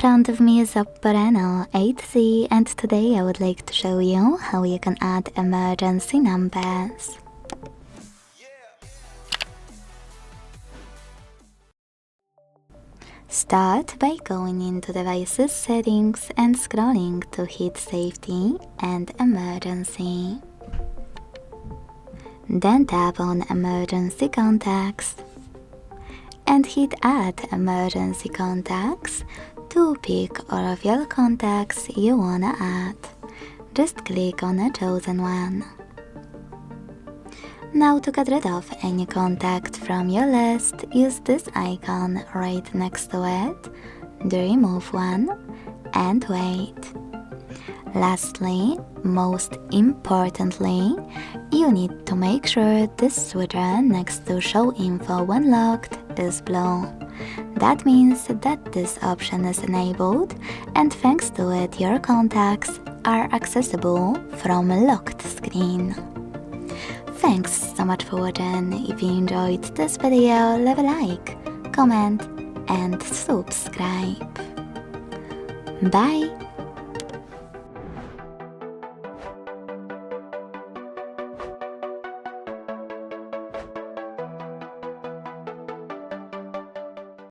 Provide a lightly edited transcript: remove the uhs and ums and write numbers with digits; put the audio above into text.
front of me is OPPO Reno8 Z, and today I would like to show you how you can add emergency numbers. Start by going into Devices Settings and scrolling to hit Safety and Emergency. Then tap on Emergency Contacts and hit Add Emergency Contacts to pick all of your contacts you wanna add. Just click on a chosen one. Now to get rid of any contact from your list, use this icon right next to it, the remove one, and wait. Lastly, most importantly, you need to make sure this switcher next to show info when locked is blue. That means that this option is enabled, and thanks to it your contacts are accessible from a locked screen. Thanks so much for watching. If you enjoyed this video, leave a like, comment and subscribe. Bye!